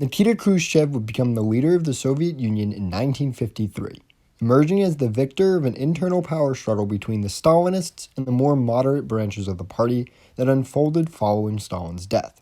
Nikita Khrushchev would become the leader of the Soviet Union in 1953, emerging as the victor of an internal power struggle between the Stalinists and the more moderate branches of the party that unfolded following Stalin's death.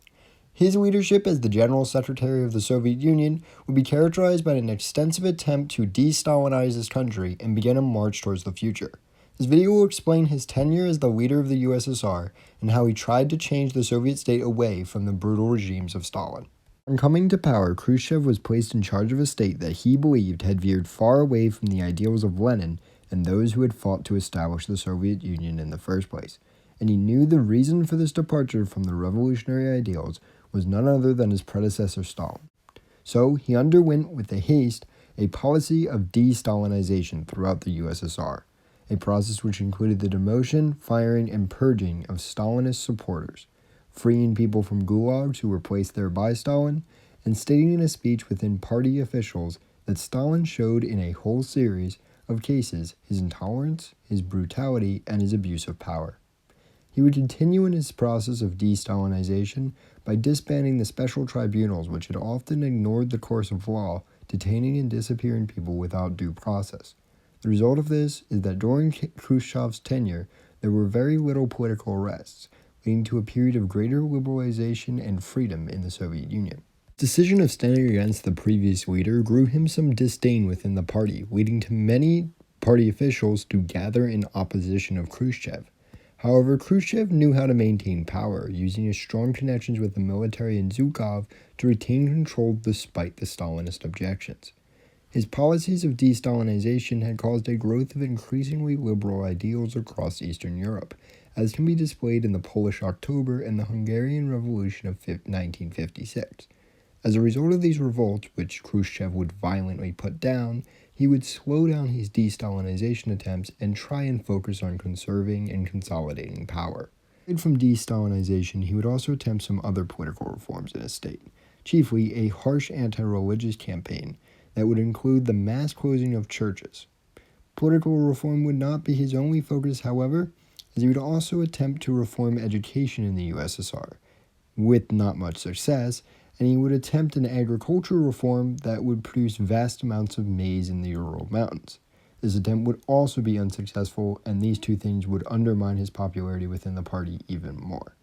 His leadership as the General Secretary of the Soviet Union would be characterized by an extensive attempt to de-Stalinize his country and begin a march towards the future. This video will explain his tenure as the leader of the USSR and how he tried to change the Soviet state away from the brutal regimes of Stalin. On coming to power, Khrushchev was placed in charge of a state that he believed had veered far away from the ideals of Lenin and those who had fought to establish the Soviet Union in the first place. And he knew the reason for this departure from the revolutionary ideals was none other than his predecessor Stalin. So he underwent with haste a policy of de-Stalinization throughout the USSR, a process which included the demotion, firing, and purging of Stalinist supporters, freeing people from gulags who were placed there by Stalin, and stating in a speech within party officials that Stalin showed in a whole series of cases his intolerance, his brutality, and his abuse of power. He would continue in his process of de-Stalinization by disbanding the special tribunals which had often ignored the course of law, detaining and disappearing people without due process. The result of this is that during Khrushchev's tenure, there were very little political arrests, leading to a period of greater liberalization and freedom in the Soviet Union. The decision of standing against the previous leader grew him some disdain within the party, leading to many party officials to gather in opposition of Khrushchev. However, Khrushchev knew how to maintain power, using his strong connections with the military in Zhukov to retain control despite the Stalinist objections. His policies of de-Stalinization had caused a growth of increasingly liberal ideals across Eastern Europe, as can be displayed in the Polish October and the Hungarian Revolution of 1956. As a result of these revolts, which Khrushchev would violently put down, he would slow down his de-Stalinization attempts and try and focus on conserving and consolidating power. Aside from de-Stalinization, he would also attempt some other political reforms in his state, chiefly a harsh anti-religious campaign that would include the mass closing of churches. Political reform would not be his only focus, however, as he would also attempt to reform education in the USSR, with not much success, and he would attempt an agricultural reform that would produce vast amounts of maize in the Ural Mountains. This attempt would also be unsuccessful, and these two things would undermine his popularity within the party even more.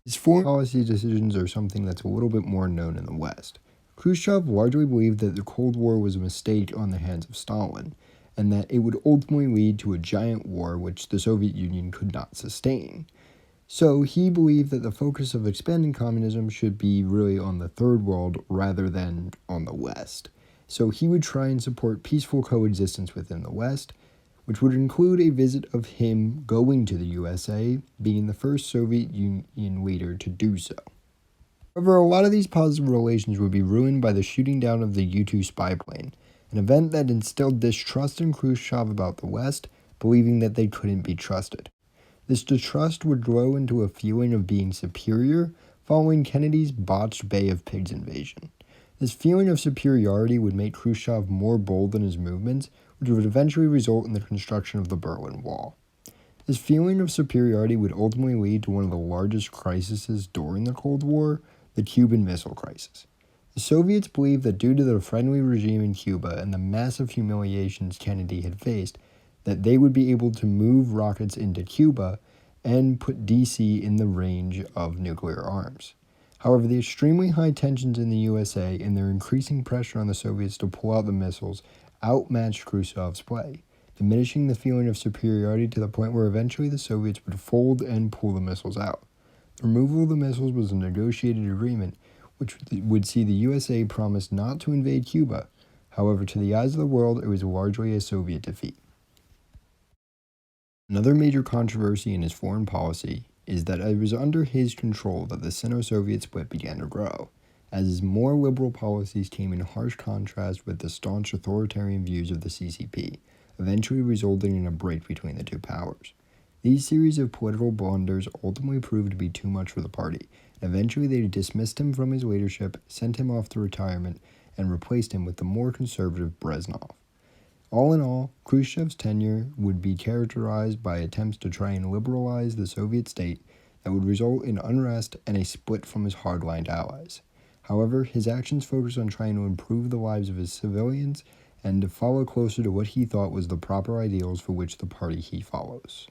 His foreign policy decisions are something that's a little bit more known in the West. Khrushchev largely believed that the Cold War was a mistake on the hands of Stalin, and that it would ultimately lead to a giant war which the Soviet Union could not sustain. So he believed that the focus of expanding communism should be really on the Third World rather than on the West. So he would try and support peaceful coexistence within the West, which would include a visit of him going to the USA, being the first Soviet Union leader to do so. However, a lot of these positive relations would be ruined by the shooting down of the U-2 spy plane, an event that instilled distrust in Khrushchev about the West, believing that they couldn't be trusted. This distrust would grow into a feeling of being superior following Kennedy's botched Bay of Pigs invasion. This feeling of superiority would make Khrushchev more bold in his movements, which would eventually result in the construction of the Berlin Wall. This feeling of superiority would ultimately lead to one of the largest crises during the Cold War, the Cuban Missile Crisis. The Soviets believed that due to the friendly regime in Cuba and the massive humiliations Kennedy had faced, that they would be able to move rockets into Cuba and put DC in the range of nuclear arms. However, the extremely high tensions in the USA and their increasing pressure on the Soviets to pull out the missiles outmatched Khrushchev's play, diminishing the feeling of superiority to the point where eventually the Soviets would fold and pull the missiles out. The removal of the missiles was a negotiated agreement which would see the USA promise not to invade Cuba. However, to the eyes of the world, it was largely a Soviet defeat. Another major controversy in his foreign policy is that it was under his control that the Sino-Soviet split began to grow, as his more liberal policies came in harsh contrast with the staunch authoritarian views of the CCP, eventually resulting in a break between the two powers. These series of political blunders ultimately proved to be too much for the party, and eventually they dismissed him from his leadership, sent him off to retirement, and replaced him with the more conservative Brezhnev. All in all, Khrushchev's tenure would be characterized by attempts to try and liberalize the Soviet state that would result in unrest and a split from his hardline allies. However, his actions focused on trying to improve the lives of his civilians and to follow closer to what he thought was the proper ideals for which the party he follows.